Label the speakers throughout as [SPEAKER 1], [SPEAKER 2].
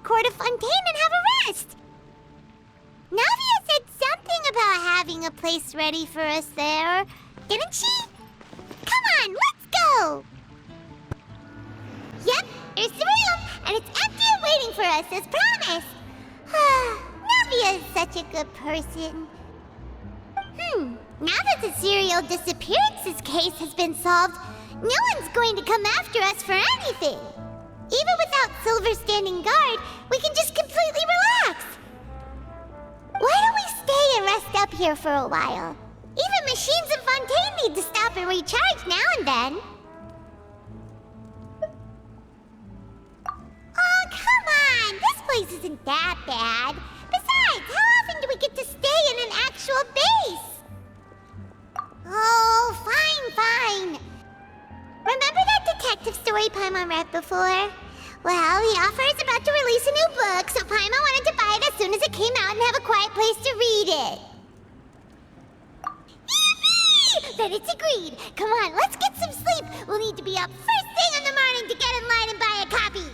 [SPEAKER 1] court of Fontaine and have a rest. Navia said something about having a place ready for us there, didn't she? Come on, let's go! Yep, there's the room, and it's empty and waiting for us as promised. Navia is such a good person. Now that the serial disappearances case has been solved, no one's going to come after us for anything. Even without Silver standing guard, we can just completely relax. Why don't we stay and rest up here for a while? Even machines in Fontaine need to stop and recharge now and then. Oh, come on! This place isn't that bad. Besides, how often do we get to stay in an actual base? Oh, fine. Remember that detective story Paimon read before? Well, the author is about to release a new book, so Paimon wanted to buy it as soon as it came out and have a quiet place to read it. Yippee! Then it's agreed. Come on, let's get some sleep. We'll need to be up first thing in the morning to get in line and buy a copy.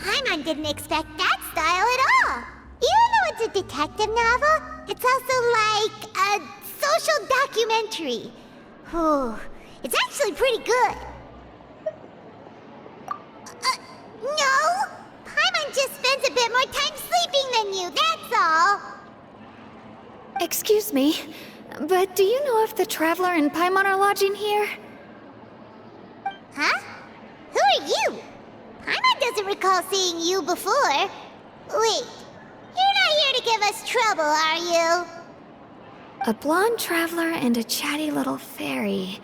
[SPEAKER 1] Paimon didn't expect that style at all. Even though it's a detective novel, it's also like a social documentary. It's actually pretty good. No! Paimon just spends a bit more time sleeping than you, that's all.
[SPEAKER 2] Excuse me, but do you know if the Traveler and Paimon are lodging here?
[SPEAKER 1] Huh? Who are you? Paimon doesn't recall seeing you before. Wait, you're not here to give us trouble, are you?
[SPEAKER 2] A blonde traveler and a chatty little fairy.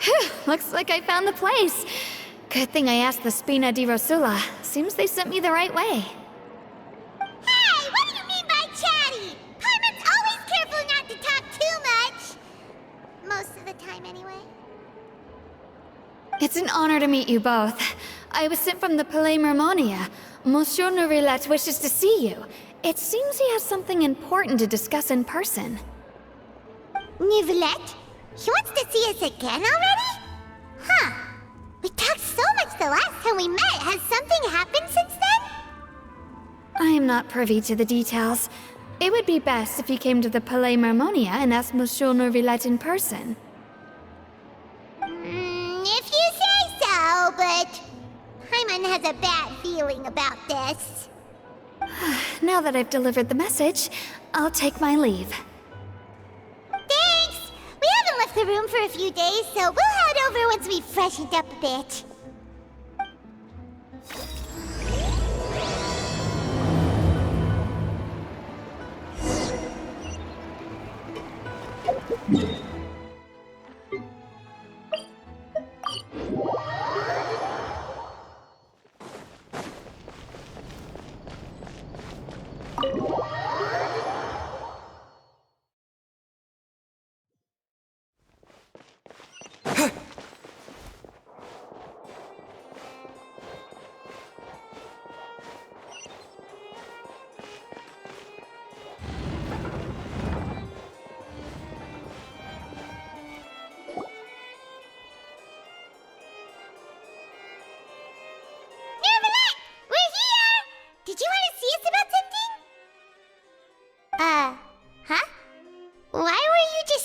[SPEAKER 2] Whew, looks like I found the place. Good thing I asked the Spina di Rosula. Seems they sent me the right way.
[SPEAKER 1] Hey, what do you mean by chatty? Paimon's always careful not to talk too much. Most of the time, anyway.
[SPEAKER 2] It's an honor to meet you both. I was sent from the Palais Mermonia. Monsieur Nourilette wishes to see you. It seems he has something important to discuss in person.
[SPEAKER 1] Nourilette? He wants to see us again already? Huh. We talked so much the last time we met. Has something happened since then?
[SPEAKER 2] I am not privy to the details. It would be best if you came to the Palais Mermonia and asked Monsieur Nourilette in person.
[SPEAKER 1] If you say so, but Paimon has a bad feeling about this.
[SPEAKER 2] Now that I've delivered the message, I'll take my leave.
[SPEAKER 1] Thanks! We haven't left the room for a few days, so we'll head over once we've freshened up a bit.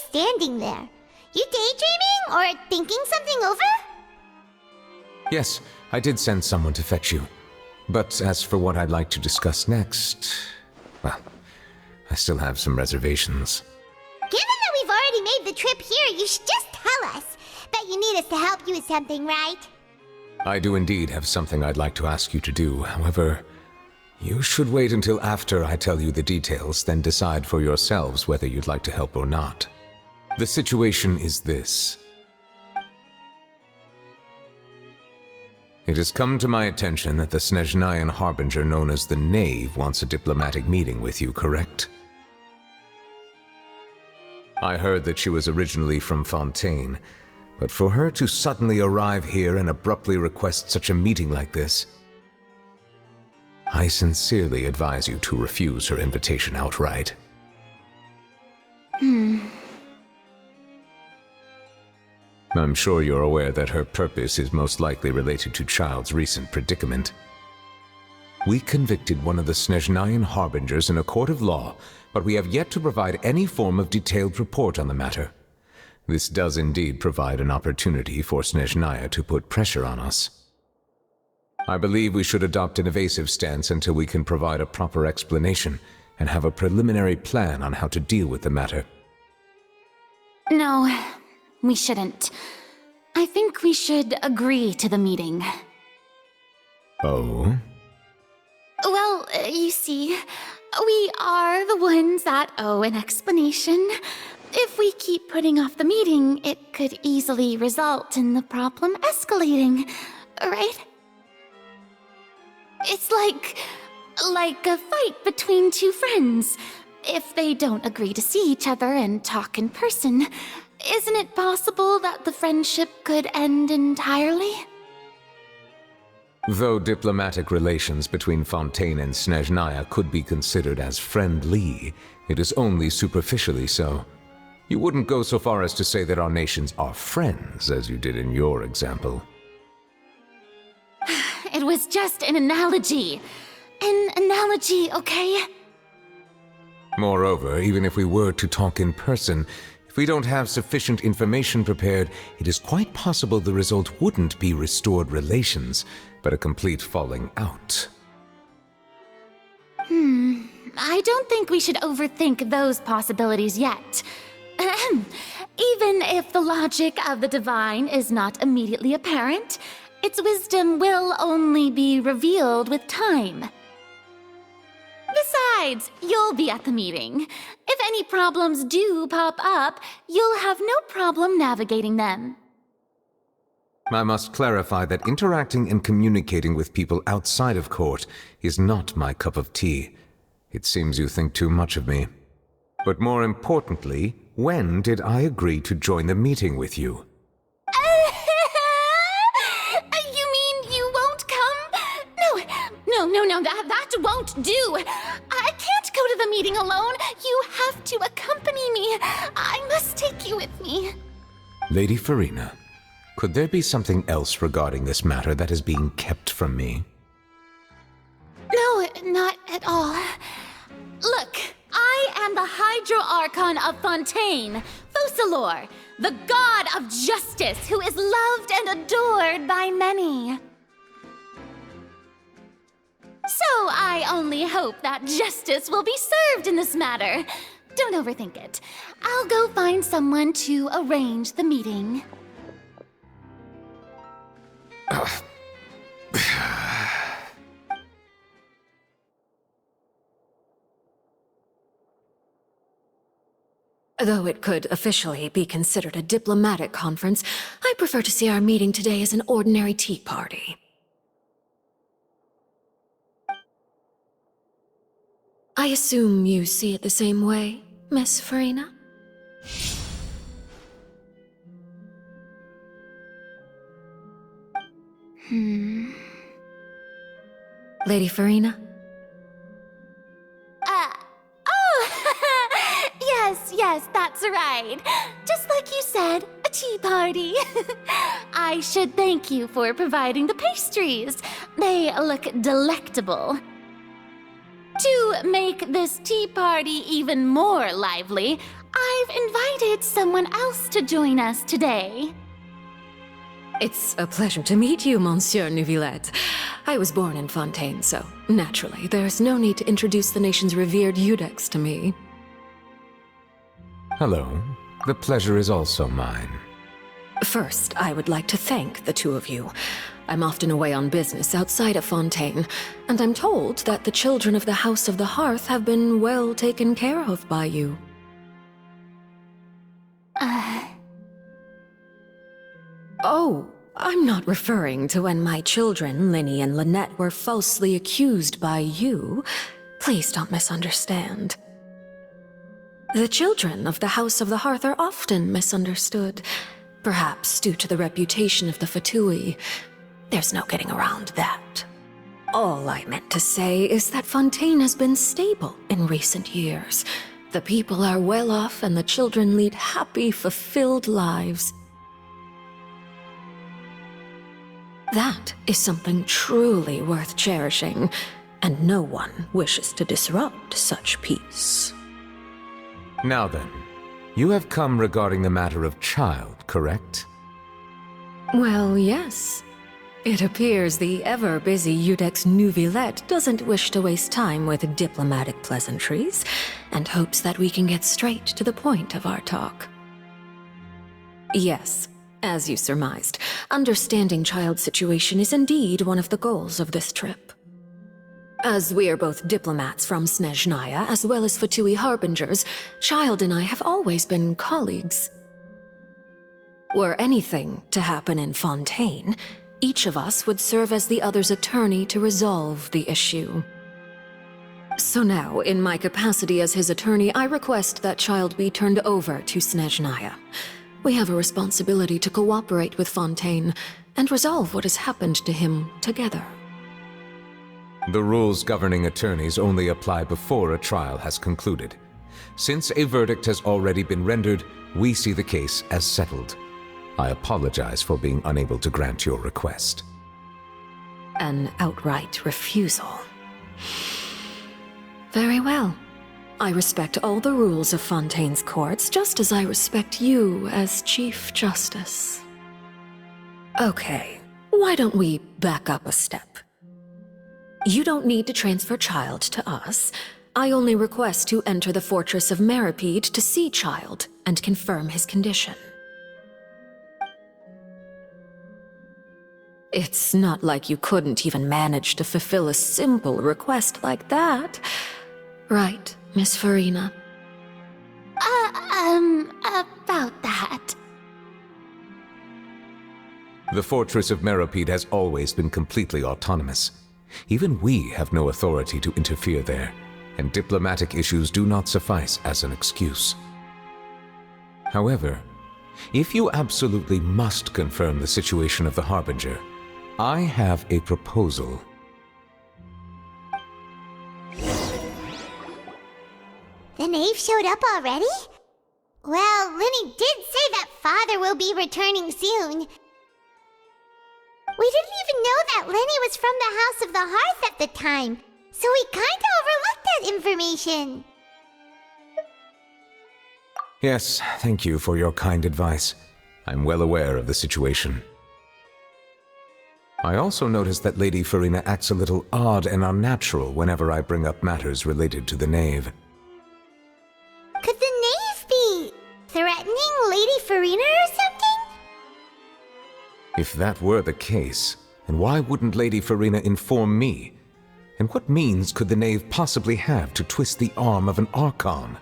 [SPEAKER 1] Standing there. You daydreaming or thinking something over?
[SPEAKER 3] Yes, I did send someone to fetch you. But as for what I'd like to discuss next, well, I still have some reservations.
[SPEAKER 1] Given that we've already made the trip here, you should just tell us. Bet you need us to help you with something, right?
[SPEAKER 3] I do indeed have something I'd like to ask you to do. However, you should wait until after I tell you the details, then decide for yourselves whether you'd like to help or not. The situation is this. It has come to my attention that the Snezhnayan Harbinger known as the Knave wants a diplomatic meeting with you, correct? I heard that she was originally from Fontaine, but for her to suddenly arrive here and abruptly request such a meeting like this, I sincerely advise you to refuse her invitation outright. I'm sure you're aware that her purpose is most likely related to Child's recent predicament. We convicted one of the Snezhnayan harbingers in a court of law, but we have yet to provide any form of detailed report on the matter. This does indeed provide an opportunity for Snezhnaya to put pressure on us. I believe we should adopt an evasive stance until we can provide a proper explanation and have a preliminary plan on how to deal with the matter.
[SPEAKER 4] No, we shouldn't. I think we should agree to the meeting.
[SPEAKER 3] Oh?
[SPEAKER 4] Well, you see, we are the ones that owe an explanation. If we keep putting off the meeting, it could easily result in the problem escalating, right? It's like a fight between two friends. If they don't agree to see each other and talk in person, isn't it possible that the friendship could end entirely?
[SPEAKER 3] Though diplomatic relations between Fontaine and Snezhnaya could be considered as friendly, it is only superficially so. You wouldn't go so far as to say that our nations are friends, as you did in your example.
[SPEAKER 4] It was just an analogy. An analogy, okay?
[SPEAKER 3] Moreover, even if we were to talk in person, if we don't have sufficient information prepared, it is quite possible the result wouldn't be restored relations, but a complete falling out.
[SPEAKER 4] I don't think we should overthink those possibilities yet. Even if the logic of the divine is not immediately apparent, its wisdom will only be revealed with time. Besides, you'll be at the meeting. If any problems do pop up, you'll have no problem navigating them.
[SPEAKER 3] I must clarify that interacting and communicating with people outside of court is not my cup of tea. It seems you think too much of me. But more importantly, when did I agree to join the meeting with you?
[SPEAKER 4] You mean you won't come? No, that won't do. I can't go to the meeting alone. You have to accompany me. I must take you with me.
[SPEAKER 3] Lady Farina, could there be something else regarding this matter that is being kept from me?
[SPEAKER 4] No, not at all. Look, I am the Hydro Archon of Fontaine, Focalor, the god of justice who is loved and adored by many. So I only hope that justice will be served in this matter. Don't overthink it. I'll go find someone to arrange the meeting.
[SPEAKER 5] Though it could officially be considered a diplomatic conference, I prefer to see our meeting today as an ordinary tea party. I assume you see it the same way, Miss Farina? Lady Farina?
[SPEAKER 4] Yes, that's right. Just like you said, a tea party. I should thank you for providing the pastries. They look delectable. To make this tea party even more lively, I've invited someone else to join us today.
[SPEAKER 5] It's a pleasure to meet you, Monsieur Neuvillette. I was born in Fontaine, so naturally, there's no need to introduce the nation's revered Eudex to me.
[SPEAKER 3] Hello. The pleasure is also mine.
[SPEAKER 5] First, I would like to thank the two of you. I'm often away on business outside of Fontaine, and I'm told that the children of the House of the Hearth have been well taken care of by you. Oh, I'm not referring to when my children, Linny and Lynette, were falsely accused by you. Please don't misunderstand. The children of the House of the Hearth are often misunderstood, perhaps due to the reputation of the Fatui. There's no getting around that. All I meant to say is that Fontaine has been stable in recent years. The people are well off and the children lead happy, fulfilled lives. That is something truly worth cherishing, and no one wishes to disrupt such peace.
[SPEAKER 3] Now then, you have come regarding the matter of child, correct?
[SPEAKER 5] Well, yes. It appears the ever-busy Iudex Neuvillette doesn't wish to waste time with diplomatic pleasantries, and hopes that we can get straight to the point of our talk. Yes, as you surmised, understanding child's situation is indeed one of the goals of this trip. As we are both diplomats from Snezhnaya as well as Fatui harbingers, Child and I have always been colleagues. Were anything to happen in Fontaine, each of us would serve as the other's attorney to resolve the issue. So now, in my capacity as his attorney, I request that Child be turned over to Snezhnaya. We have a responsibility to cooperate with Fontaine and resolve what has happened to him together.
[SPEAKER 3] The rules governing attorneys only apply before a trial has concluded. Since a verdict has already been rendered, we see the case as settled. I apologize for being unable to grant your request.
[SPEAKER 5] An outright refusal. Very well. I respect all the rules of Fontaine's courts, just as I respect you as Chief Justice. Okay, why don't we back up a step? You don't need to transfer Child to us. I only request to enter the Fortress of Meripede to see Child and confirm his condition. It's not like you couldn't even manage to fulfill a simple request like that. Right, Miss Farina?
[SPEAKER 4] About that.
[SPEAKER 3] The Fortress of Meripede has always been completely autonomous. Even we have no authority to interfere there, and diplomatic issues do not suffice as an excuse. However, if you absolutely must confirm the situation of the Harbinger, I have a proposal.
[SPEAKER 1] The knave showed up already? Well, Linny did say that Father will be returning soon. We didn't even know that Lenny was from the House of the Hearth at the time, so we kinda overlooked that information.
[SPEAKER 3] Yes, thank you for your kind advice. I'm well aware of the situation. I also noticed that Lady Farina acts a little odd and unnatural whenever I bring up matters related to the knave.
[SPEAKER 1] Could the knave be threatening Lady Farina or something?
[SPEAKER 3] If that were the case, then why wouldn't Lady Farina inform me? And what means could the knave possibly have to twist the arm of an Archon?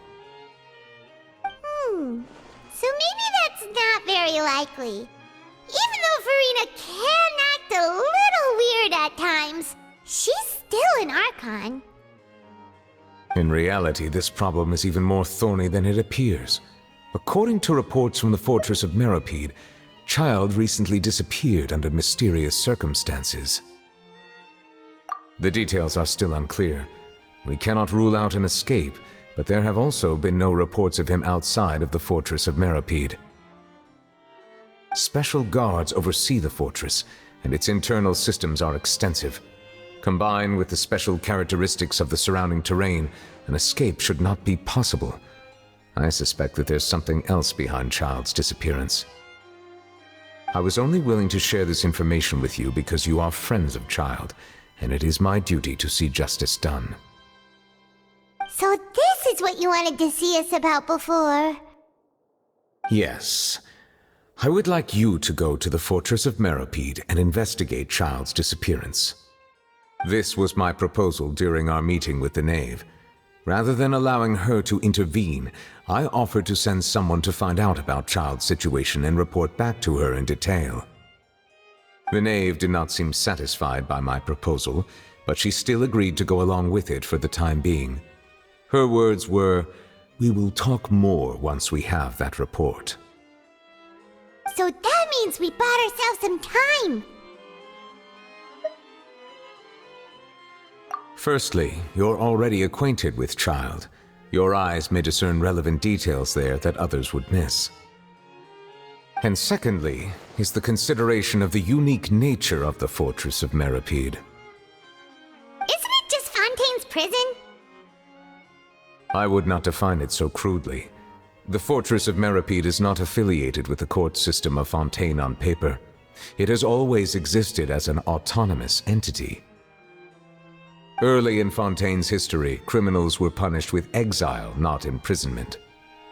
[SPEAKER 1] So maybe that's not very likely. Even though Farina can act a little weird at times, she's still an Archon.
[SPEAKER 3] In reality, this problem is even more thorny than it appears. According to reports from the Fortress of Meripede, Child recently disappeared under mysterious circumstances. The details are still unclear. We cannot rule out an escape, but there have also been no reports of him outside of the Fortress of Meripede. Special guards oversee the fortress, and its internal systems are extensive. Combined with the special characteristics of the surrounding terrain, an escape should not be possible. I suspect that there's something else behind Child's disappearance. I was only willing to share this information with you because you are friends of Child, and it is my duty to see justice done.
[SPEAKER 1] So this is what you wanted to see us about before.
[SPEAKER 3] Yes. I would like you to go to the Fortress of Meripede and investigate Child's disappearance. This was my proposal during our meeting with the knave. Rather than allowing her to intervene, I offered to send someone to find out about Child's situation and report back to her in detail. The knave did not seem satisfied by my proposal, but she still agreed to go along with it for the time being. Her words were, "We will talk more once we have that report."
[SPEAKER 1] So that means we bought ourselves some time.
[SPEAKER 3] Firstly, you're already acquainted with Child. Your eyes may discern relevant details there that others would miss. And secondly, is the consideration of the unique nature of the Fortress of Meripede.
[SPEAKER 1] Isn't it just Fontaine's prison?
[SPEAKER 3] I would not define it so crudely. The Fortress of Meripede is not affiliated with the court system of Fontaine on paper. It has always existed as an autonomous entity. Early in Fontaine's history, criminals were punished with exile, not imprisonment.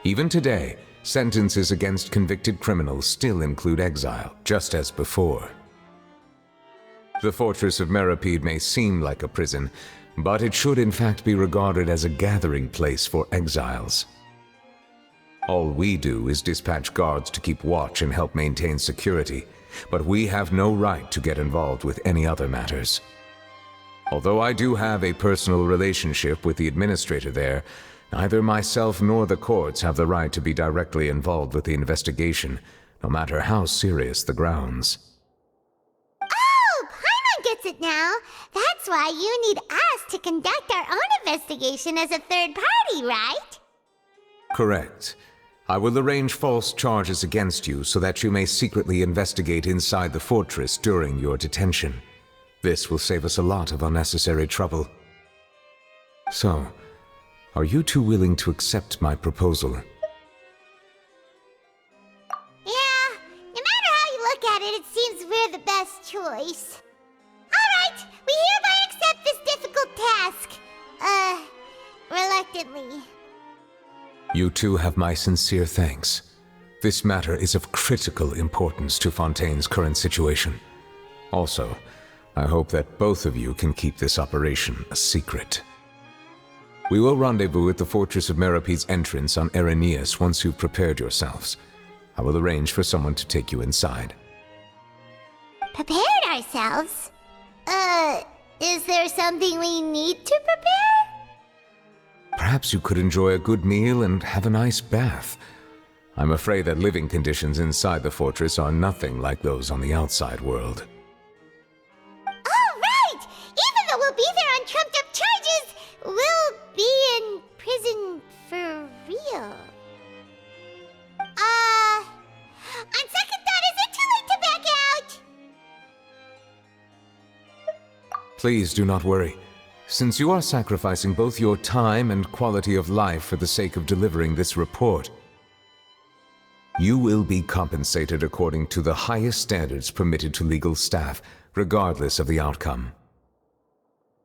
[SPEAKER 3] Even today, sentences against convicted criminals still include exile, just as before. The Fortress of Meripede may seem like a prison, but it should in fact be regarded as a gathering place for exiles. All we do is dispatch guards to keep watch and help maintain security, but we have no right to get involved with any other matters. Although I do have a personal relationship with the administrator there, neither myself nor the courts have the right to be directly involved with the investigation, no matter how serious the grounds.
[SPEAKER 1] Oh, Paimon gets it now. That's why you need us to conduct our own investigation as a third party, right?
[SPEAKER 3] Correct. I will arrange false charges against you so that you may secretly investigate inside the fortress during your detention. This will save us a lot of unnecessary trouble. So, are you two willing to accept my proposal?
[SPEAKER 1] Yeah, no matter how you look at it, it seems we're the best choice. Alright, we hereby accept this difficult task. Reluctantly.
[SPEAKER 3] You two have my sincere thanks. This matter is of critical importance to Fontaine's current situation. Also, I hope that both of you can keep this operation a secret. We will rendezvous at the Fortress of Meripede's entrance on Irenaeus once you've prepared yourselves. I will arrange for someone to take you inside.
[SPEAKER 1] Prepared ourselves? Is there something we need to prepare?
[SPEAKER 3] Perhaps you could enjoy a good meal and have a nice bath. I'm afraid that living conditions inside the fortress are nothing like those on the outside world.
[SPEAKER 1] Oh, right! Even though we'll be there on trumped-up charges, we'll be in prison for real. On second thought, is it too late to back out?
[SPEAKER 3] Please do not worry. Since you are sacrificing both your time and quality of life for the sake of delivering this report, you will be compensated according to the highest standards permitted to legal staff, regardless of the outcome.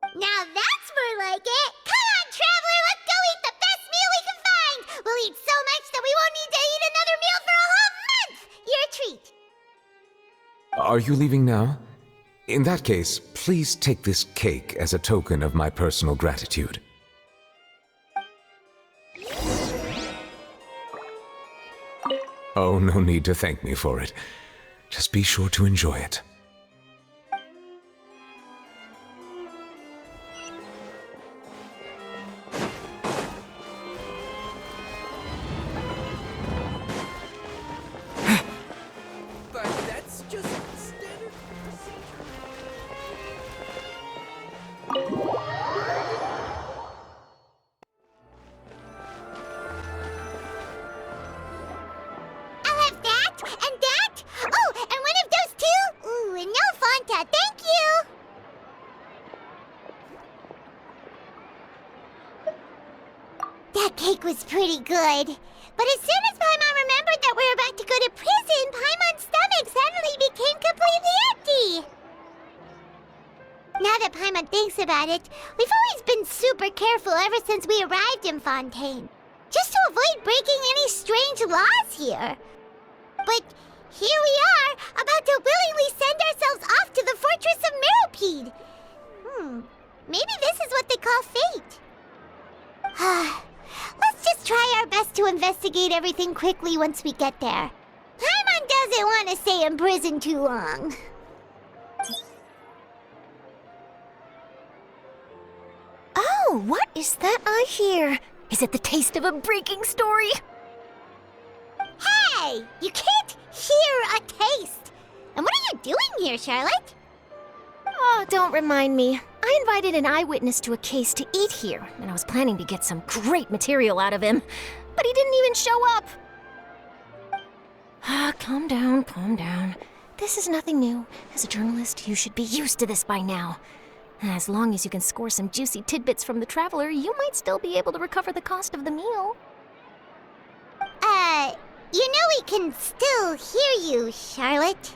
[SPEAKER 1] Now that's more like it! Come on, traveler, let's go eat the best meal we can find! We'll eat so much that we won't need to eat another meal for a whole month! You're a treat!
[SPEAKER 3] Are you leaving now? In that case, please take this cake as a token of my personal gratitude. Oh, no need to thank me for it. Just be sure to enjoy it.
[SPEAKER 1] I'll have that, and that! Oh, and one of those two! Ooh, and no Fanta, thank you! That cake was pretty good. But as soon as Paimon remembered that we're about to go to prison, Paimon's stomach suddenly became completely empty! Now that Paimon thinks about it, we've always been super careful ever since we arrived in Fontaine. Just to avoid breaking any strange laws here. But here we are, about to willingly send ourselves off to the Fortress of Meripede. Maybe this is what they call fate. Let's just try our best to investigate everything quickly once we get there. Paimon doesn't want to stay in prison too long.
[SPEAKER 6] Oh, what is that I hear? Is it the taste of a breaking story?
[SPEAKER 1] Hey! You can't hear a taste! And what are you doing here, Charlotte?
[SPEAKER 6] Oh, don't remind me. I invited an eyewitness to a case to eat here, and I was planning to get some great material out of him, but he didn't even show up. Calm down, calm down. This is nothing new. As a journalist, you should be used to this by now. As long as you can score some juicy tidbits from the Traveler, you might still be able to recover the cost of the meal.
[SPEAKER 1] You know we can still hear you, Charlotte.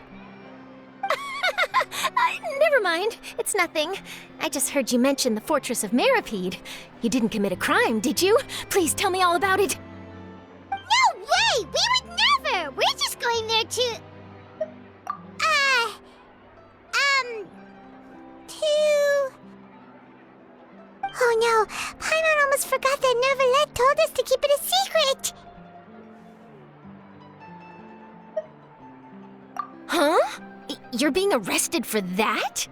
[SPEAKER 6] Never mind. It's nothing. I just heard you mention the Fortress of Meripede. You didn't commit a crime, did you? Please tell me all about it.
[SPEAKER 1] No way! We would never! We're just going there to... Oh no, Paimon almost forgot that Neverlet told us to keep it a secret!
[SPEAKER 6] Huh? You're being arrested for that?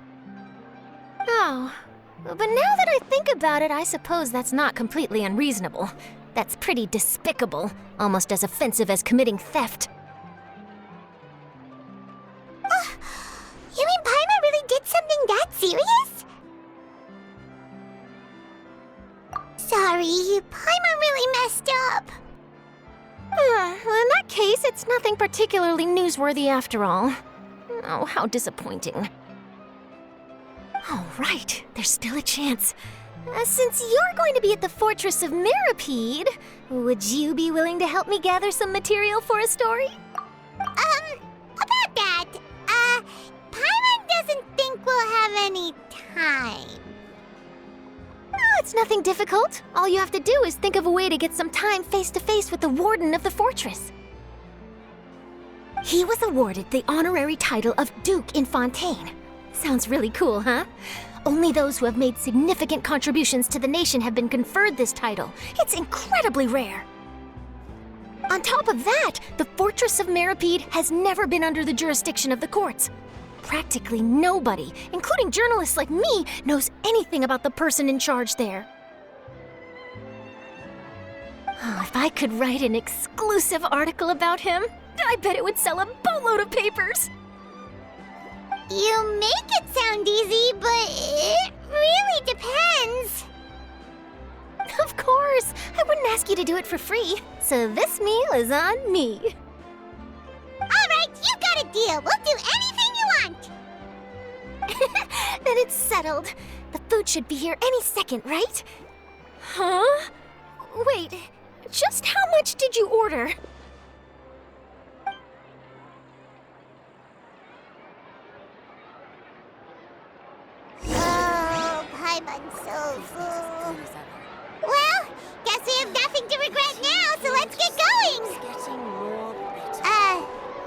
[SPEAKER 6] Oh, but now that I think about it, I suppose that's not completely unreasonable. That's pretty despicable, almost as offensive as committing theft.
[SPEAKER 1] You mean Paimon really did something that serious? Sorry, Paimon really messed up.
[SPEAKER 6] Well, in that case, it's nothing particularly newsworthy after all. Oh, how disappointing. All right, there's still a chance. Since you're going to be at the Fortress of Meripede, would you be willing to help me gather some material for a story?
[SPEAKER 1] About that, Paimon doesn't think we'll have any time.
[SPEAKER 6] Oh, it's nothing difficult. All you have to do is think of a way to get some time face-to-face with the Warden of the Fortress. He was awarded the honorary title of Duke in Fontaine. Sounds really cool, huh? Only those who have made significant contributions to the nation have been conferred this title. It's incredibly rare. On top of that, the Fortress of Meripede has never been under the jurisdiction of the courts. Practically nobody, including journalists like me, knows anything about the person in charge there. Oh, if I could write an exclusive article about him, I bet it would sell a boatload of papers.
[SPEAKER 1] You make it sound easy, but it really depends.
[SPEAKER 6] Of course, I wouldn't ask you to do it for free, so this meal is on me.
[SPEAKER 1] All right, you got a deal. We'll do anything you want.
[SPEAKER 6] Then it's settled. The food should be here any second, right? Huh? Wait, just how much did you order?
[SPEAKER 1] Oh, Paimon's so full. Well, guess we have nothing to regret now, so let's get going.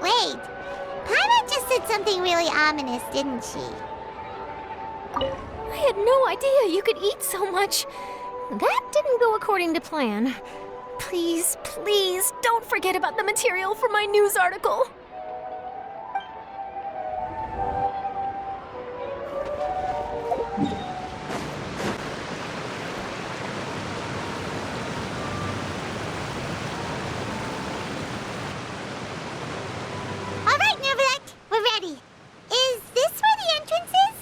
[SPEAKER 1] Wait. Paimon just said something really ominous, didn't she?
[SPEAKER 6] I had no idea you could eat so much. That didn't go according to plan. Please, please, don't forget about the material for my news article.
[SPEAKER 1] All right, Neverlet, we're ready. Is this where the entrance is?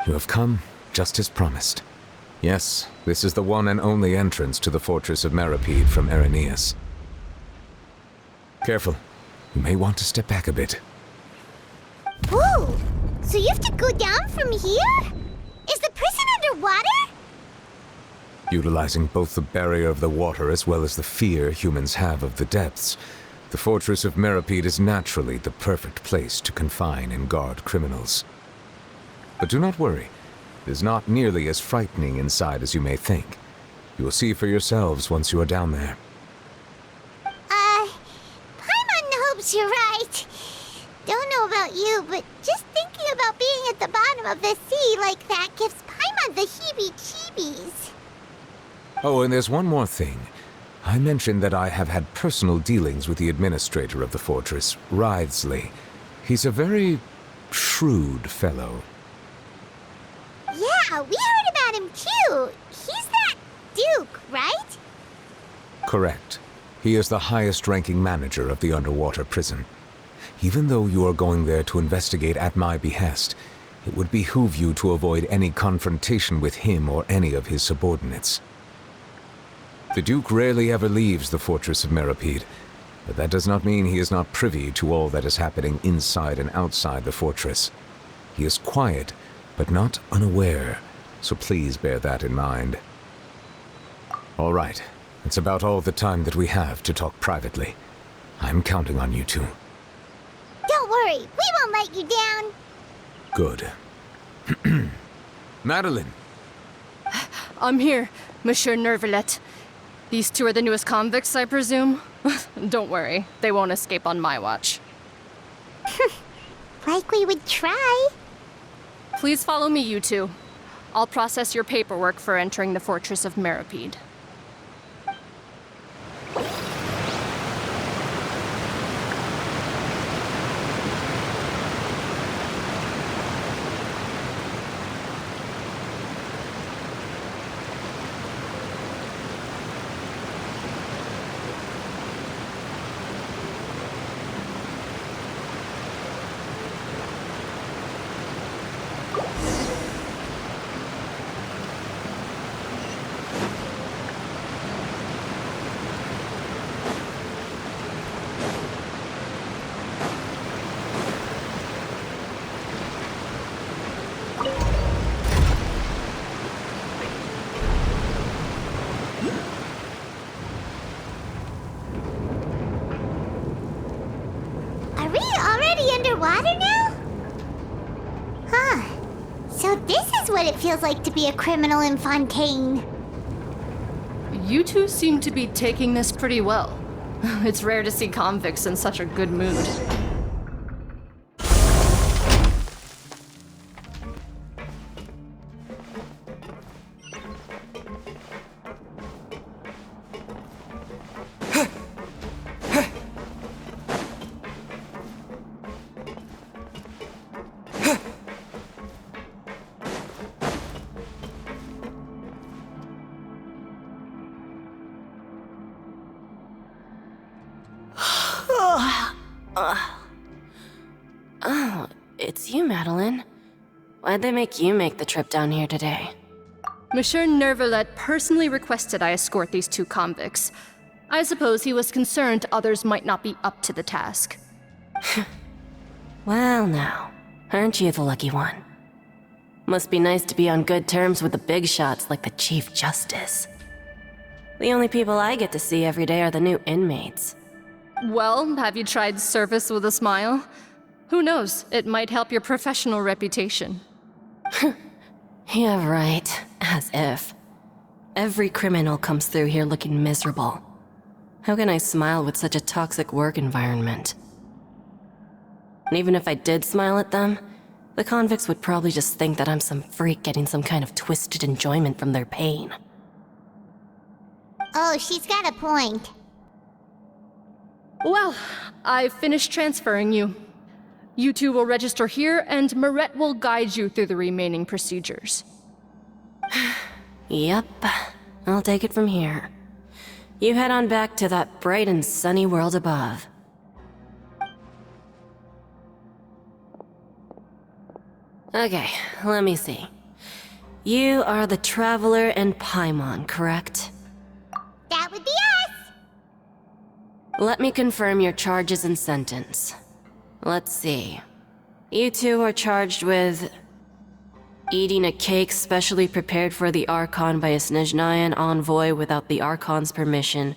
[SPEAKER 3] You have come just as promised. Yes, this is the one and only entrance to the Fortress of Meripede from Araneus. Careful. You may want to step back a bit.
[SPEAKER 1] Whoa! So you have to go down from here? Is the prison underwater?
[SPEAKER 3] Utilizing both the barrier of the water as well as the fear humans have of the depths, the Fortress of Meripede is naturally the perfect place to confine and guard criminals. But do not worry. It is not nearly as frightening inside as you may think. You will see for yourselves once you are down there.
[SPEAKER 1] Paimon hopes you're right. Don't know about you, but just thinking about being at the bottom of the sea like that gives Paimon the heebie-jeebies.
[SPEAKER 3] Oh, and there's one more thing. I mentioned that I have had personal dealings with the administrator of the fortress, Writhsley. He's a very shrewd fellow.
[SPEAKER 1] Yeah, we heard about him too. He's that Duke, right?
[SPEAKER 3] Correct. He is the highest-ranking manager of the underwater prison. Even though you are going there to investigate at my behest, It would behoove you to avoid any confrontation with him or any of his subordinates. The Duke rarely ever leaves the fortress of Meripede, but that does not mean he is not privy to all that is happening inside and outside the fortress. He is quiet, but not unaware, so please bear that in mind. All right, it's about all the time that we have to talk privately. I'm counting on you two.
[SPEAKER 1] Don't worry, we won't let you down.
[SPEAKER 3] Good. Madeline!
[SPEAKER 7] I'm here, Monsieur Nervalet. These two are the newest convicts, I presume? Don't worry, they won't escape on my watch.
[SPEAKER 1] Like we would try.
[SPEAKER 7] Please follow me, you two. I'll process your paperwork for entering the Fortress of Meripede.
[SPEAKER 1] Are we already underwater now? Huh. So this is what it feels like to be a criminal in Fontaine.
[SPEAKER 7] You two seem to be taking this pretty well. It's rare to see convicts in such a good mood.
[SPEAKER 8] Oh, it's you, Madeline. Why'd they make you make the trip down here today?
[SPEAKER 7] Monsieur Nervalet personally requested I escort these two convicts. I suppose he was concerned others might not be up to the task.
[SPEAKER 8] Well now, aren't you the lucky one? Must be nice to be on good terms with the big shots like the Chief Justice. The only people I get to see every day are the new inmates.
[SPEAKER 7] Well, have you tried service with a smile? Who knows, it might help your professional reputation.
[SPEAKER 8] Yeah, right. As if. Every criminal comes through here looking miserable. How can I smile with such a toxic work environment? And even if I did smile at them, the convicts would probably just think that I'm some freak getting some kind of twisted enjoyment from their pain.
[SPEAKER 1] Oh, she's got a point.
[SPEAKER 7] Well, I've finished transferring you. You two will register here, and Marette will guide you through the remaining procedures.
[SPEAKER 8] Yep, I'll take it from here. You head on back to that bright and sunny world above. Okay, let me see. You are the Traveler and Paimon, correct?
[SPEAKER 1] That would be us!
[SPEAKER 8] Let me confirm your charges and sentence. Let's see. You two are charged with eating a cake specially prepared for the Archon by a Snezhnayan envoy without the Archon's permission,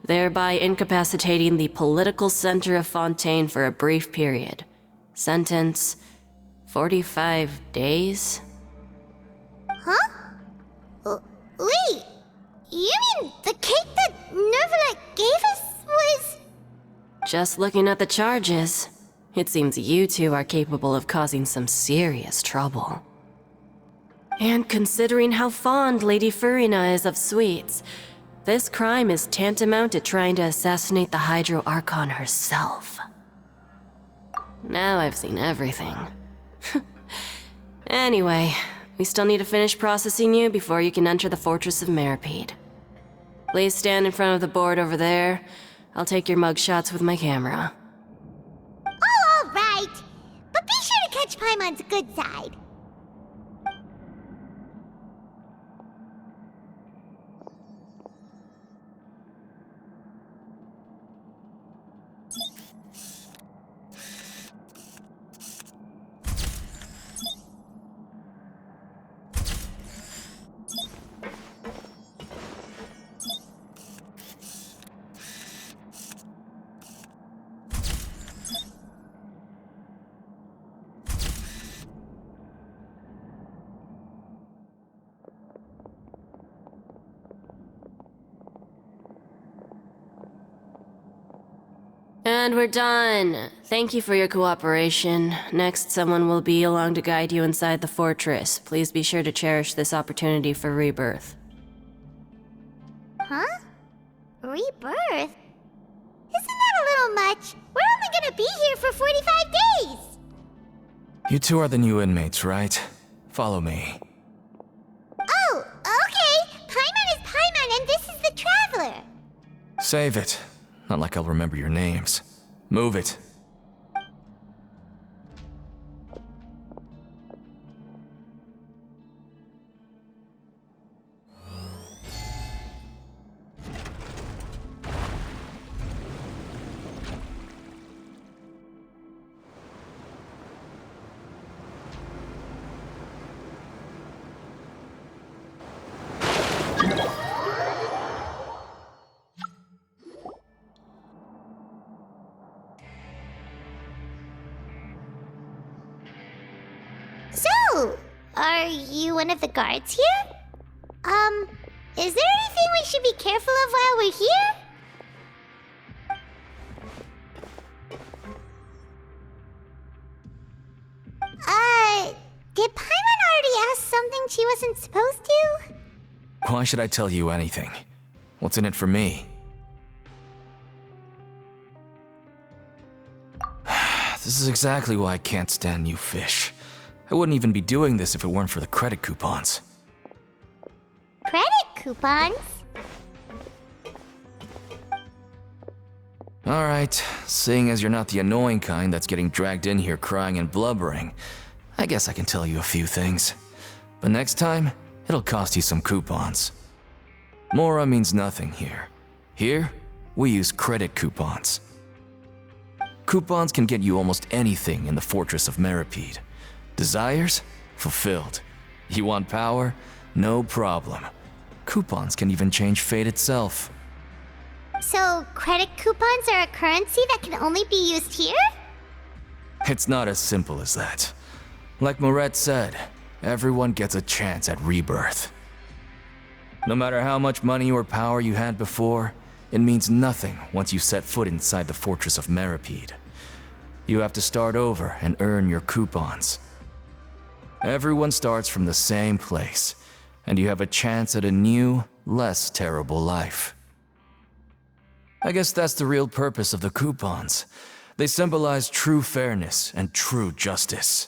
[SPEAKER 8] thereby incapacitating the political center of Fontaine for a brief period. Sentence: 45 days?
[SPEAKER 1] Huh? Wait, you mean the cake that Nervalet gave us was...
[SPEAKER 8] Just looking at the charges, it seems you two are capable of causing some serious trouble. And considering how fond Lady Furina is of sweets, this crime is tantamount to trying to assassinate the Hydro Archon herself. Now I've seen everything. Anyway, we still need to finish processing you before you can enter the Fortress of Meripede. Please stand in front of the board over there. I'll take your mugshots with my camera.
[SPEAKER 1] Oh, all right. But be sure to catch Paimon's good side.
[SPEAKER 8] And we're done. Thank you for your cooperation. Next, someone will be along to guide you inside the fortress. Please be sure to cherish this opportunity for rebirth.
[SPEAKER 1] Huh? Rebirth? Isn't that a little much? We're only gonna be here for 45 days!
[SPEAKER 9] You two are the new inmates, right? Follow me.
[SPEAKER 1] Oh, okay! Paimon is Paimon and this is the Traveler!
[SPEAKER 9] Save it. Not like I'll remember your names. Move it.
[SPEAKER 1] So, are you one of the guards here? Is there anything we should be careful of while we're here? Did Paimon already ask something she wasn't supposed to?
[SPEAKER 9] Why should I tell you anything? What's in it for me? This is exactly why I can't stand you fish. I wouldn't even be doing this if it weren't for the credit coupons.
[SPEAKER 1] Credit coupons?
[SPEAKER 9] Alright, seeing as you're not the annoying kind that's getting dragged in here crying and blubbering, I guess I can tell you a few things. But next time, it'll cost you some coupons. Mora means nothing here. Here, we use credit coupons. Coupons can get you almost anything in the Fortress of Meripede. Desires? Fulfilled. You want power? No problem. Coupons can even change fate itself.
[SPEAKER 1] So, credit coupons are a currency that can only be used here?
[SPEAKER 9] It's not as simple as that. Like Moret said, everyone gets a chance at rebirth. No matter how much money or power you had before, it means nothing once you set foot inside the Fortress of Meripede. You have to start over and earn your coupons. Everyone starts from the same place, and you have a chance at a new, less terrible life. I guess that's the real purpose of the coupons. They symbolize true fairness and true justice.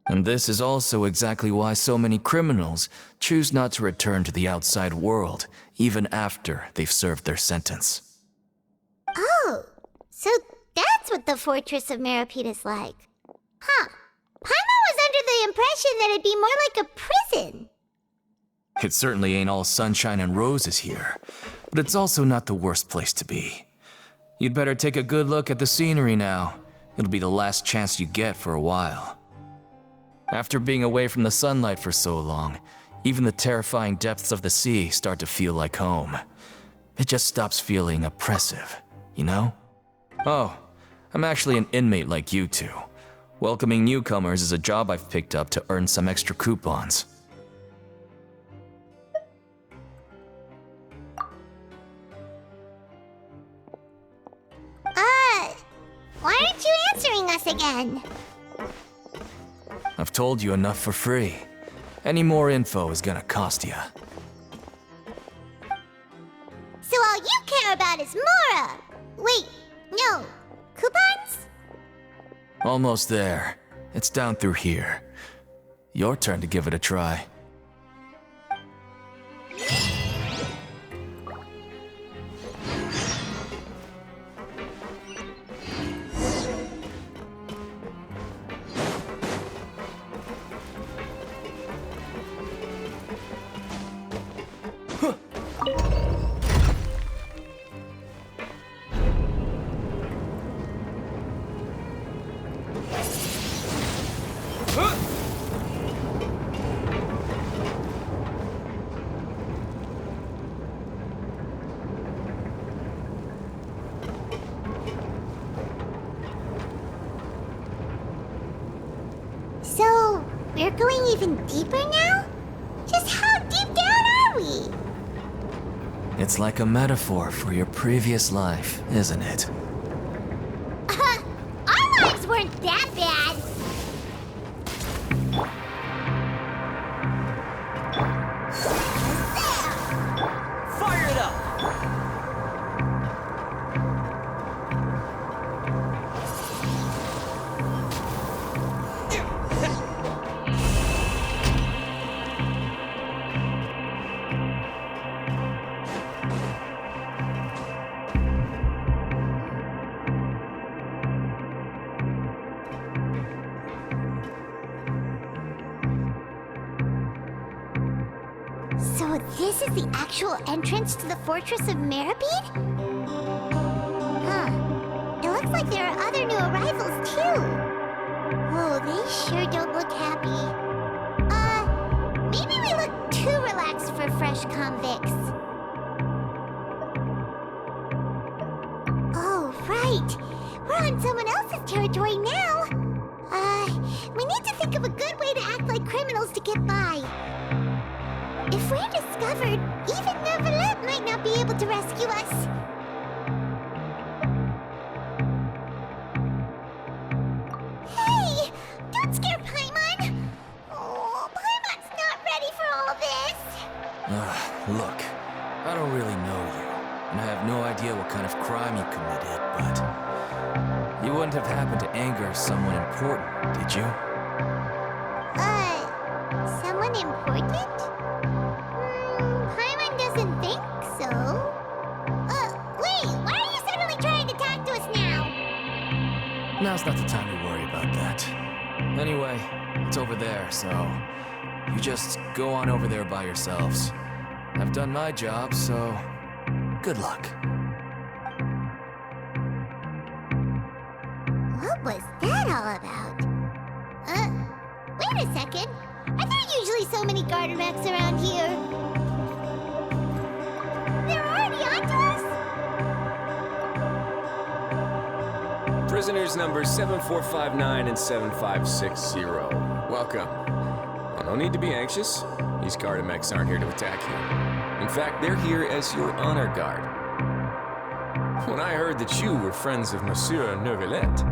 [SPEAKER 9] And this is also exactly why so many criminals choose not to return to the outside world, even after they've served their sentence.
[SPEAKER 1] Oh, so that's what the Fortress of Meripede is like. Huh. Paimon was under the impression that it'd be more like a prison.
[SPEAKER 9] It certainly ain't all sunshine and roses here, but it's also not the worst place to be. You'd better take a good look at the scenery now. It'll be the last chance you get for a while. After being away from the sunlight for so long, even the terrifying depths of the sea start to feel like home. It just stops feeling oppressive, you know? Oh, I'm actually an inmate like you two. Welcoming newcomers is a job I've picked up to earn some extra coupons.
[SPEAKER 1] Why aren't you answering us again?
[SPEAKER 9] I've told you enough for free. Any more info is gonna cost you.
[SPEAKER 1] So all you care about is Mora! Wait, no. Coupons?
[SPEAKER 9] Almost there. It's down through here. Your turn to give it a try.
[SPEAKER 1] So, we're going even deeper now? Just how deep down are we?
[SPEAKER 9] It's like a metaphor for your previous life, isn't it?
[SPEAKER 1] that bad.
[SPEAKER 10] Fire it up!
[SPEAKER 1] So this is the actual entrance to the Fortress of Meripede? Huh. It looks like there are other new arrivals, too. Oh, they sure don't look happy. Maybe we look too relaxed for fresh convicts. Oh, right. We're on someone else's territory now. We need to think of a good way to act like criminals to get by. If we're discovered, even Nervalette might not be able to rescue us. Hey! Don't scare Paimon! Oh, Paimon's not ready for all this.
[SPEAKER 9] Look, I don't really know you, and I have no idea what kind of crime you committed, but you wouldn't have happened to anger someone important, did you?
[SPEAKER 1] Someone important? Paimon doesn't think so. Wait, why are you suddenly trying to talk to us now?
[SPEAKER 9] Now's not the time to worry about that. Anyway, it's over there, so you just go on over there by yourselves. I've done my job, so good luck.
[SPEAKER 1] What was that all about? Wait a second. Are there usually so many garden mechs around here? They're already onto us?
[SPEAKER 11] Prisoners numbers 7459 and 7560. Welcome. Well, no need to be anxious. These Gardamex aren't here to attack you. In fact, they're here as your honor guard. When I heard that you were friends of Monsieur Nervalette,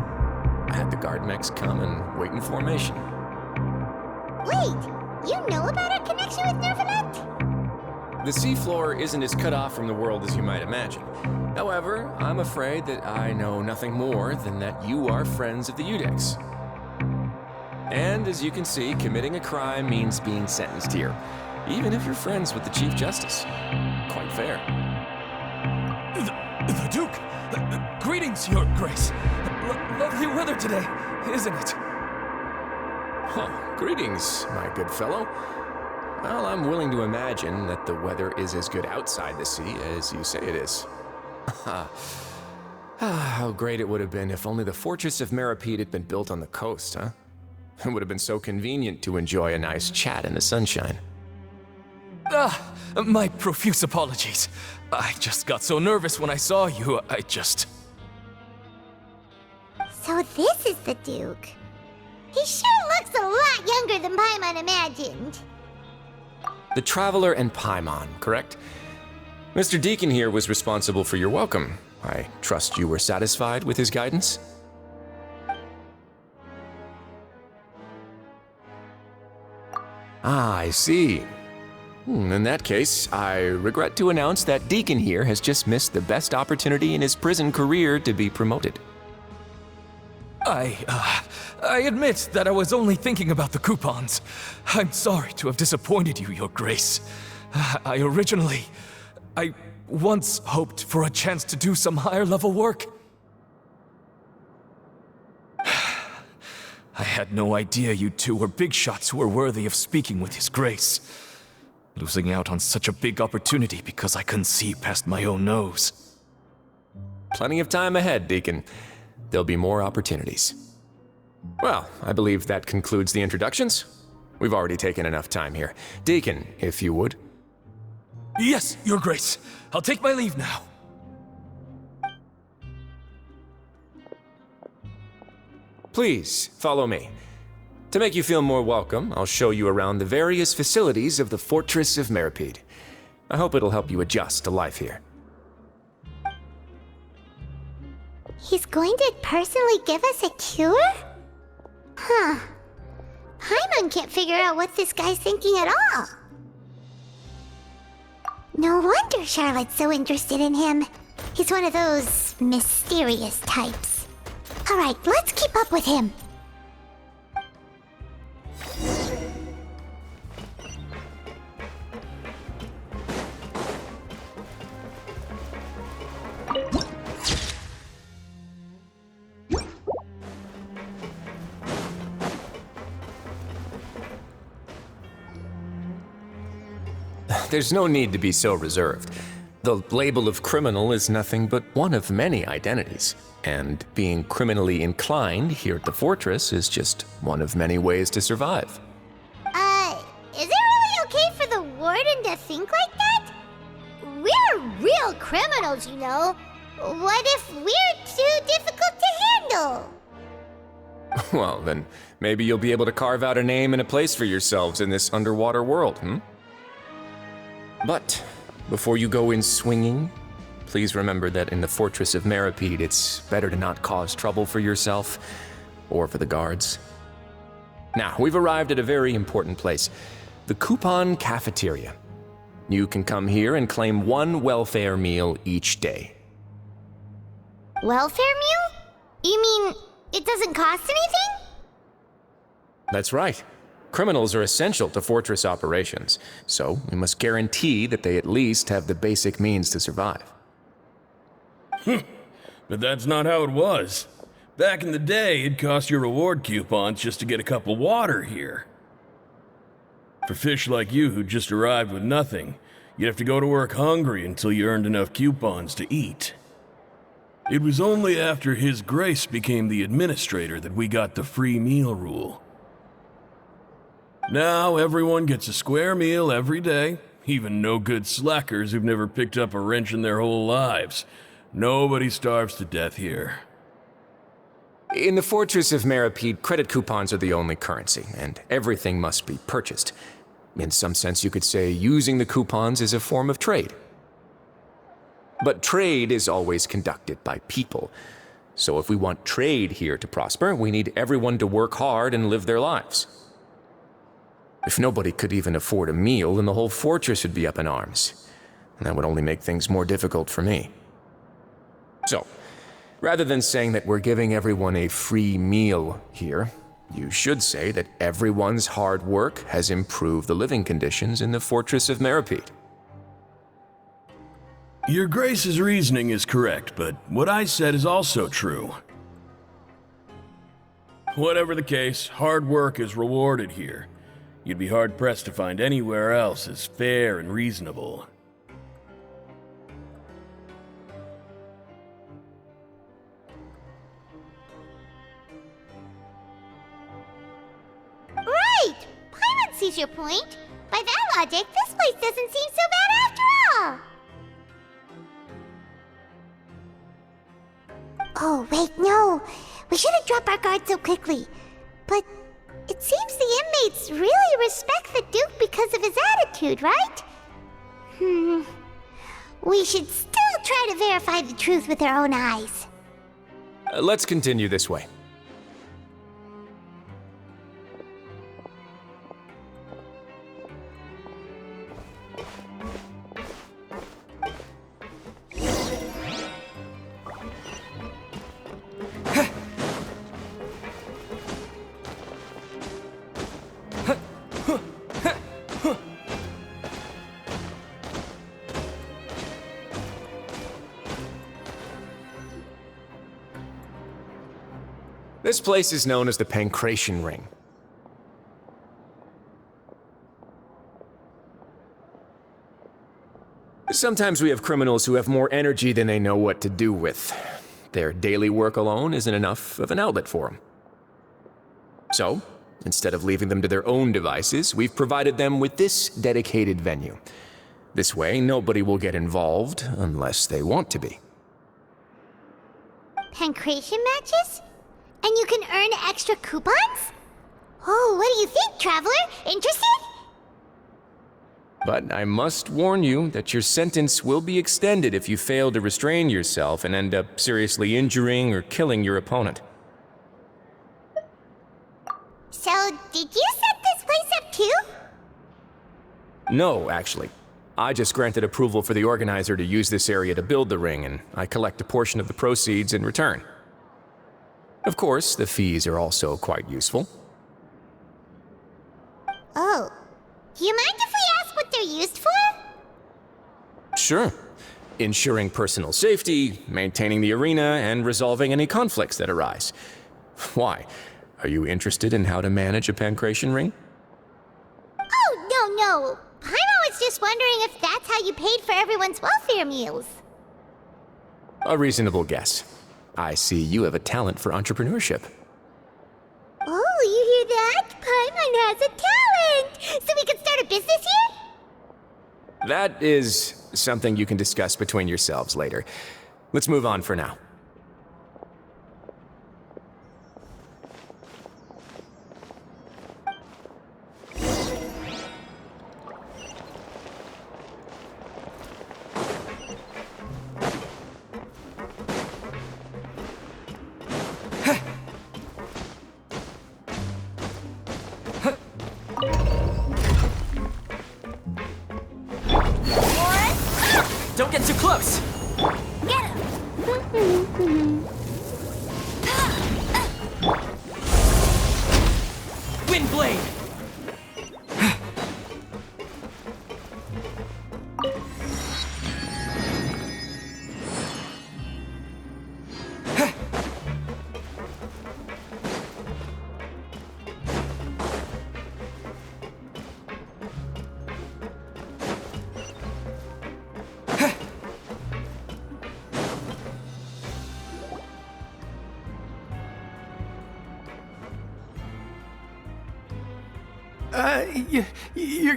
[SPEAKER 11] I had the Gardamex come and wait in formation.
[SPEAKER 1] Wait, you know about our connection with Nervalette?
[SPEAKER 11] The seafloor isn't as cut off from the world as you might imagine. However, I'm afraid that I know nothing more than that you are friends of the Udex. And as you can see, committing a crime means being sentenced here, even if you're friends with the Chief Justice. Quite fair.
[SPEAKER 9] The Duke! Greetings, Your Grace! Lovely weather today, isn't it?
[SPEAKER 11] Oh, greetings, my good fellow. Well, I'm willing to imagine that the weather is as good outside the city as you say it is. How great it would have been if only the Fortress of Meripede had been built on the coast, huh? It would have been so convenient to enjoy a nice chat in the sunshine.
[SPEAKER 9] My profuse apologies. I just got so nervous when I saw you,
[SPEAKER 1] So this is the Duke. He sure looks a lot younger than Paimon imagined.
[SPEAKER 11] The Traveler and Paimon, correct? Mr. Deacon here was responsible for your welcome. I trust you were satisfied with his guidance? Ah, I see. In that case, I regret to announce that Deacon here has just missed the best opportunity in his prison career to be promoted.
[SPEAKER 9] I admit that I was only thinking about the coupons. I'm sorry to have disappointed you, Your Grace. I once hoped for a chance to do some higher-level work. I had no idea you two were big shots who were worthy of speaking with His Grace. Losing out on such a big opportunity because I couldn't see past my own nose.
[SPEAKER 11] Plenty of time ahead, Deacon. There'll be more opportunities. Well, I believe that concludes the introductions. We've already taken enough time here. Deacon, if you would.
[SPEAKER 9] Yes, Your Grace. I'll take my leave now.
[SPEAKER 11] Please, follow me. To make you feel more welcome, I'll show you around the various facilities of the Fortress of Meripede. I hope it'll help you adjust to life here.
[SPEAKER 1] He's going to personally give us a tour? even can't figure out what this guy's thinking at all. No wonder Charlotte's so interested in him. He's one of those mysterious types. Alright, let's keep up with him.
[SPEAKER 11] There's no need to be so reserved. The label of criminal is nothing but one of many identities, and being criminally inclined here at the fortress is just one of many ways to survive.
[SPEAKER 1] Is it really okay for the warden to think like that? We're real criminals, you know. What if we're too difficult to handle?
[SPEAKER 11] Well, then maybe you'll be able to carve out a name and a place for yourselves in this underwater world, But before you go in swinging, please remember that in the Fortress of Meripede, it's better to not cause trouble for yourself or for the guards. Now, we've arrived at a very important place, the Coupon Cafeteria. You can come here and claim one welfare meal each day.
[SPEAKER 1] Welfare meal? You mean it doesn't cost anything?
[SPEAKER 11] That's right. Criminals are essential to fortress operations, so we must guarantee that they at least have the basic means to survive.
[SPEAKER 12] But that's not how it was. Back in the day, it cost your reward coupons just to get a cup of water here. For fish like you who just arrived with nothing, you'd have to go to work hungry until you earned enough coupons to eat. It was only after His Grace became the administrator that we got the free meal rule. Now everyone gets a square meal every day, even no-good slackers who've never picked up a wrench in their whole lives. Nobody starves to death here.
[SPEAKER 11] In the Fortress of Meripede, credit coupons are the only currency, and everything must be purchased. In some sense, you could say using the coupons is a form of trade. But trade is always conducted by people. So if we want trade here to prosper, we need everyone to work hard and live their lives. If nobody could even afford a meal, then the whole fortress would be up in arms. And that would only make things more difficult for me. So, rather than saying that we're giving everyone a free meal here, you should say that everyone's hard work has improved the living conditions in the Fortress of Meripede.
[SPEAKER 12] Your Grace's reasoning is correct, but what I said is also true. Whatever the case, hard work is rewarded here. You'd be hard-pressed to find anywhere else as fair and reasonable.
[SPEAKER 1] Right! Paimon sees your point. By that logic, this place doesn't seem so bad after all. Oh, wait, no. We shouldn't drop our guard so quickly. But it seems the inmates really respect the Duke because of his attitude, right? We should still try to verify the truth with our own eyes.
[SPEAKER 11] Let's continue this way. This place is known as the Pancration Ring. Sometimes we have criminals who have more energy than they know what to do with. Their daily work alone isn't enough of an outlet for them. So, instead of leaving them to their own devices, we've provided them with this dedicated venue. This way, nobody will get involved unless they want to be.
[SPEAKER 1] Pancration matches? And you can earn extra coupons? Oh, what do you think, Traveler? Interested?
[SPEAKER 11] But I must warn you that your sentence will be extended if you fail to restrain yourself and end up seriously injuring or killing your opponent.
[SPEAKER 1] So, did you set this too?
[SPEAKER 11] No, actually. I just granted approval for the organizer to use this area to build the ring, and I collect a portion of the proceeds in return. Of course, the fees are also quite useful.
[SPEAKER 1] Oh. Do you mind if we ask what they're used for?
[SPEAKER 11] Sure. Ensuring personal safety, maintaining the arena, and resolving any conflicts that arise. Why? Are you interested in how to manage a pancration ring?
[SPEAKER 1] Oh, no. Paimon was just wondering if that's how you paid for everyone's welfare meals.
[SPEAKER 11] A reasonable guess. I see you have a talent for entrepreneurship.
[SPEAKER 1] Oh, you hear that? Paimon has a talent! So we can start a business here?
[SPEAKER 11] That is something you can discuss between yourselves later. Let's move on for now.
[SPEAKER 10] Don't get too close!
[SPEAKER 1] Get him!
[SPEAKER 10] Wind blade!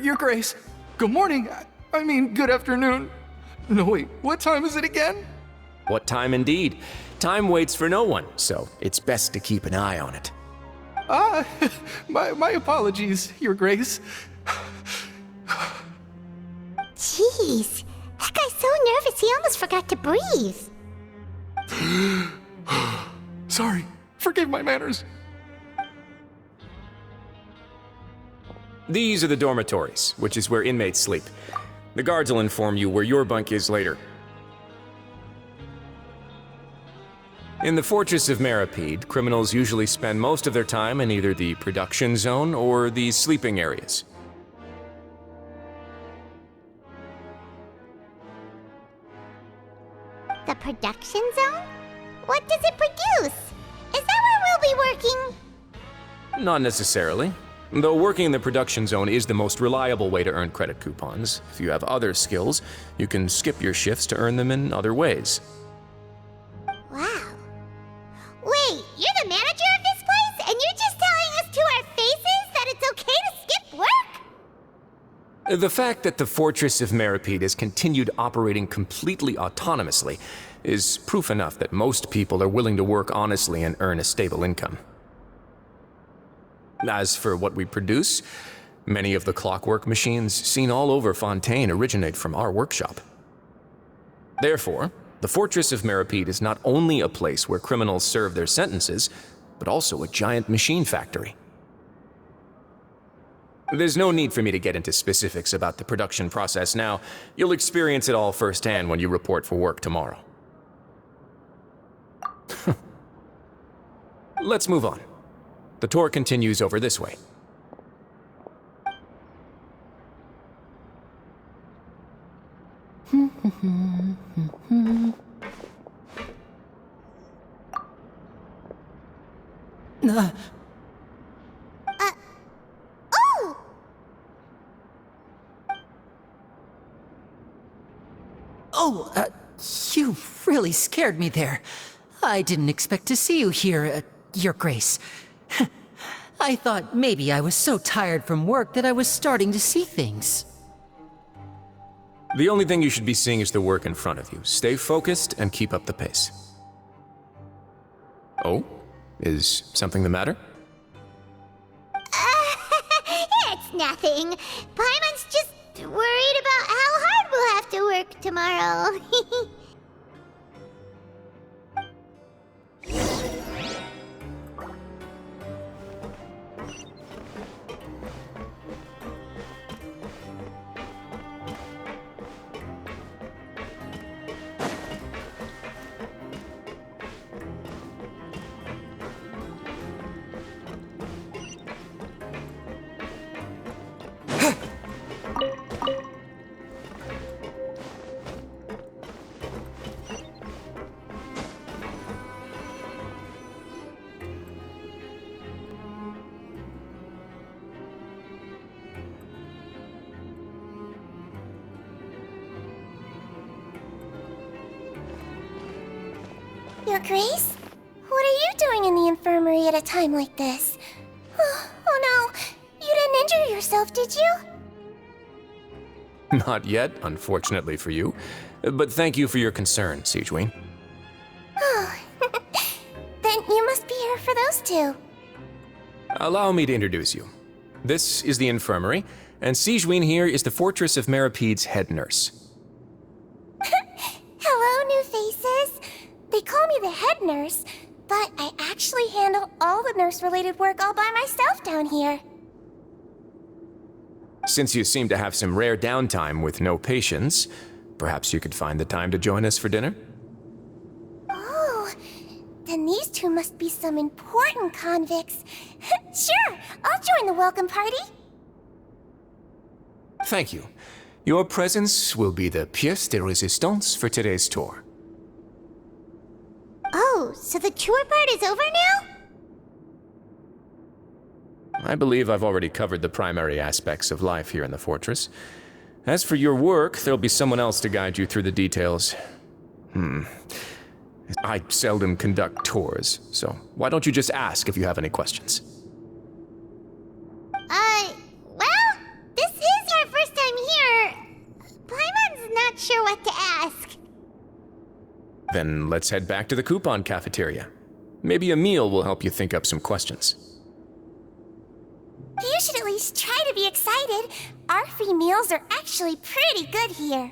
[SPEAKER 13] Your Grace. Good morning. I mean, good afternoon. No, wait, what time is it again?
[SPEAKER 11] What time indeed? Time waits for no one, so it's best to keep an eye on it.
[SPEAKER 13] My apologies, Your Grace.
[SPEAKER 1] Jeez, that guy's so nervous he almost forgot to breathe.
[SPEAKER 13] Sorry, forgive my manners.
[SPEAKER 11] These are the dormitories, which is where inmates sleep. The guards will inform you where your bunk is later. In the Fortress of Meripede, criminals usually spend most of their time in either the production zone or the sleeping areas.
[SPEAKER 1] The production zone? What does it produce? Is that where we'll be working?
[SPEAKER 11] Not necessarily. Though working in the production zone is the most reliable way to earn credit coupons, if you have other skills, you can skip your shifts to earn them in other ways.
[SPEAKER 1] Wow. Wait, you're the manager of this place, and you're just telling us to our faces that it's okay to skip work?
[SPEAKER 11] The fact that the Fortress of Meripede has continued operating completely autonomously is proof enough that most people are willing to work honestly and earn a stable income. As for what we produce, many of the clockwork machines seen all over Fontaine originate from our workshop. Therefore, the Fortress of Meripede is not only a place where criminals serve their sentences, but also a giant machine factory. There's no need for me to get into specifics about the production process now. You'll experience it all firsthand when you report for work tomorrow. Let's move on. The tour continues over this way.
[SPEAKER 1] Oh!
[SPEAKER 14] Oh, you really scared me there. I didn't expect to see you here, Your Grace. I thought maybe I was so tired from work that I was starting to see things.
[SPEAKER 11] The only thing you should be seeing is the work in front of you. Stay focused and keep up the pace. Oh? Is something the matter?
[SPEAKER 1] It's nothing. Paimon's just worried about how hard we'll have to work tomorrow. Your Grace? What are you doing in the infirmary at a time like this? Oh no, you didn't injure yourself, did you?
[SPEAKER 11] Not yet, unfortunately for you. But thank you for your concern, Sigewinne.
[SPEAKER 1] Oh, then you must be here for those two.
[SPEAKER 11] Allow me to introduce you. This is the infirmary, and Sigewinne here is the Fortress of Meripede's head nurse.
[SPEAKER 1] Hello, new faces. They call me the head nurse, but I actually handle all the nurse-related work all by myself down here.
[SPEAKER 11] Since you seem to have some rare downtime with no patients, perhaps you could find the time to join us for dinner?
[SPEAKER 1] Oh, then these two must be some important convicts. Sure, I'll join the welcome party.
[SPEAKER 11] Thank you. Your presence will be the pièce de résistance for today's tour.
[SPEAKER 1] Oh, so the tour part is over now?
[SPEAKER 11] I believe I've already covered the primary aspects of life here in the fortress. As for your work, there'll be someone else to guide you through the details. I seldom conduct tours, so why don't you just ask if you have any questions?
[SPEAKER 1] Well, this is our first time here. Paimon's not sure what to ask.
[SPEAKER 11] Then let's head back to the coupon cafeteria. Maybe a meal will help you think up some questions.
[SPEAKER 1] You should at least try to be excited. Our free meals are actually pretty good here.